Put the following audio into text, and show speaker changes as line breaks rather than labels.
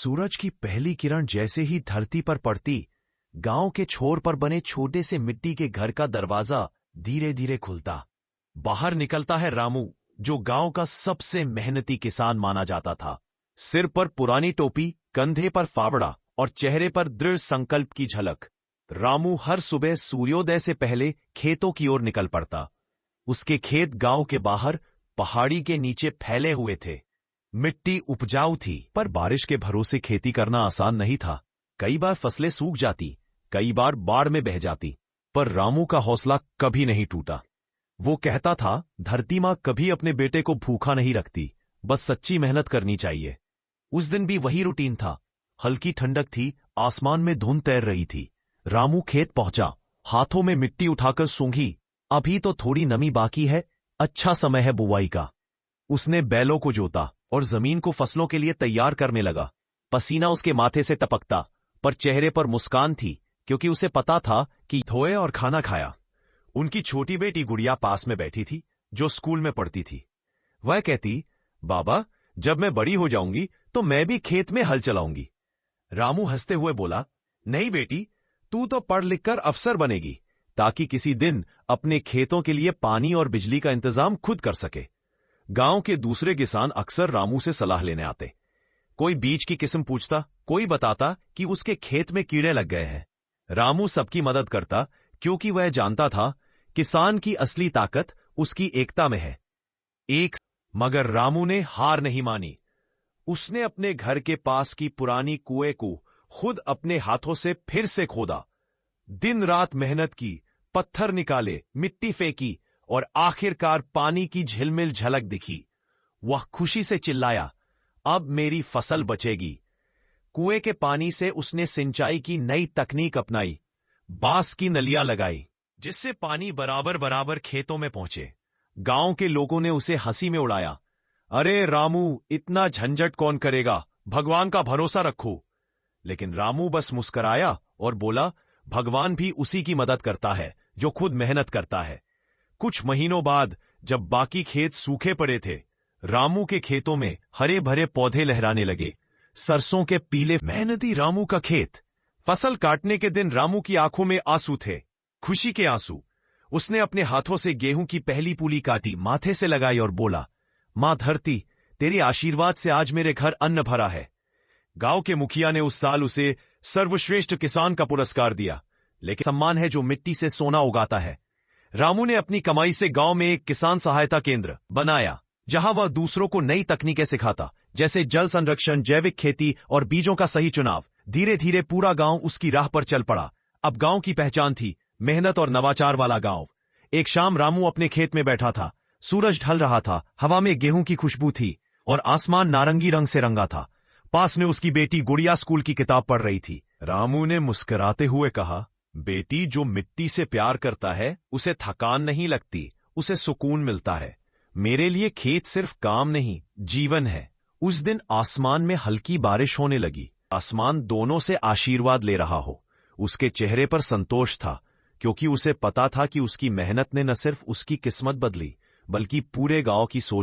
सूरज की पहली किरण जैसे ही धरती पर पड़ती, गांव के छोर पर बने छोटे से मिट्टी के घर का दरवाजा धीरे धीरे खुलता। बाहर निकलता है रामू, जो गांव का सबसे मेहनती किसान माना जाता था। सिर पर पुरानी टोपी, कंधे पर फावड़ा और चेहरे पर दृढ़ संकल्प की झलक। रामू हर सुबह सूर्योदय से पहले खेतों की ओर निकल पड़ता। उसके खेत गांव के बाहर पहाड़ी के नीचे फैले हुए थे। मिट्टी उपजाऊ थी, पर बारिश के भरोसे खेती करना आसान नहीं था। कई बार फसलें सूख जाती, कई बार बाढ़ में बह जाती, पर रामू का हौसला कभी नहीं टूटा। वो कहता था, धरती मां कभी अपने बेटे को भूखा नहीं रखती, बस सच्ची मेहनत करनी चाहिए। उस दिन भी वही रूटीन था। हल्की ठंडक थी, आसमान में धुंध तैर रही थी। रामू खेत पहुंचा, हाथों में मिट्टी उठाकर सूंघी। अभी तो थोड़ी नमी बाकी है, अच्छा समय है बुवाई का। उसने बैलों को जोता और जमीन को फसलों के लिए तैयार करने लगा। पसीना उसके माथे से टपकता, पर चेहरे पर मुस्कान थी, क्योंकि उसे पता था कि धोए और खाना खाया। उनकी छोटी बेटी गुड़िया पास में बैठी थी, जो स्कूल में पढ़ती थी। वह कहती, बाबा, जब मैं बड़ी हो जाऊंगी तो मैं भी खेत में हल चलाऊंगी। रामू हंसते हुए बोला, नहीं बेटी, तू तो पढ़ लिखकर अफसर बनेगी, ताकि किसी दिन अपने खेतों के लिए पानी और बिजली का इंतजाम खुद कर सके। गांव के दूसरे किसान अक्सर रामू से सलाह लेने आते। कोई बीज की किस्म पूछता, कोई बताता कि उसके खेत में कीड़े लग गए हैं। रामू सबकी मदद करता, क्योंकि वह जानता था किसान की असली ताकत उसकी एकता में है। मगर रामू ने हार नहीं मानी। उसने अपने घर के पास की पुरानी कुएं को खुद अपने हाथों से फिर से खोदा। दिन रात मेहनत की, पत्थर निकाले, मिट्टी फेंकी और आखिरकार पानी की झिलमिल झलक दिखी। वह खुशी से चिल्लाया, अब मेरी फसल बचेगी। कुएं के पानी से उसने सिंचाई की नई तकनीक अपनाई। बांस की नलियां लगाई, जिससे पानी बराबर बराबर खेतों में पहुंचे। गांव के लोगों ने उसे हंसी में उड़ाया, अरे रामू, इतना झंझट कौन करेगा, भगवान का भरोसा रखो। लेकिन रामू बस मुस्कराया और बोला, भगवान भी उसी की मदद करता है जो खुद मेहनत करता है। कुछ महीनों बाद, जब बाकी खेत सूखे पड़े थे, रामू के खेतों में हरे भरे पौधे लहराने लगे। सरसों के पीले। मेहनती रामू का खेत। फसल काटने के दिन रामू की आंखों में आंसू थे, खुशी के आंसू। उसने अपने हाथों से गेहूं की पहली पूली काटी, माथे से लगाई और बोला, मां धरती, तेरे आशीर्वाद से आज मेरे घर अन्न भरा है। गांव के मुखिया ने उस साल उसे सर्वश्रेष्ठ किसान का पुरस्कार दिया, लेकिन सम्मान है जो मिट्टी से सोना उगाता है। रामू ने अपनी कमाई से गांव में एक किसान सहायता केंद्र बनाया, जहां वह दूसरों को नई तकनीकें सिखाता, जैसे जल संरक्षण, जैविक खेती और बीजों का सही चुनाव। धीरे धीरे पूरा गांव उसकी राह पर चल पड़ा। अब गांव की पहचान थी मेहनत और नवाचार वाला गांव। एक शाम रामू अपने खेत में बैठा था। सूरज ढल रहा था, हवा में गेहूं की खुशबू थी और आसमान नारंगी रंग से रंगा था। पास में उसकी बेटी गुड़िया स्कूल की किताब पढ़ रही थी। रामू ने मुस्कुराते हुए कहा, बेटी, जो मिट्टी से प्यार करता है उसे थकान नहीं लगती, उसे सुकून मिलता है। मेरे लिए खेत सिर्फ काम नहीं, जीवन है। उस दिन आसमान में हल्की बारिश होने लगी। आसमान दोनों से आशीर्वाद ले रहा हो। उसके चेहरे पर संतोष था, क्योंकि उसे पता था कि उसकी मेहनत ने न सिर्फ उसकी किस्मत बदली, बल्कि पूरे गांव की सोच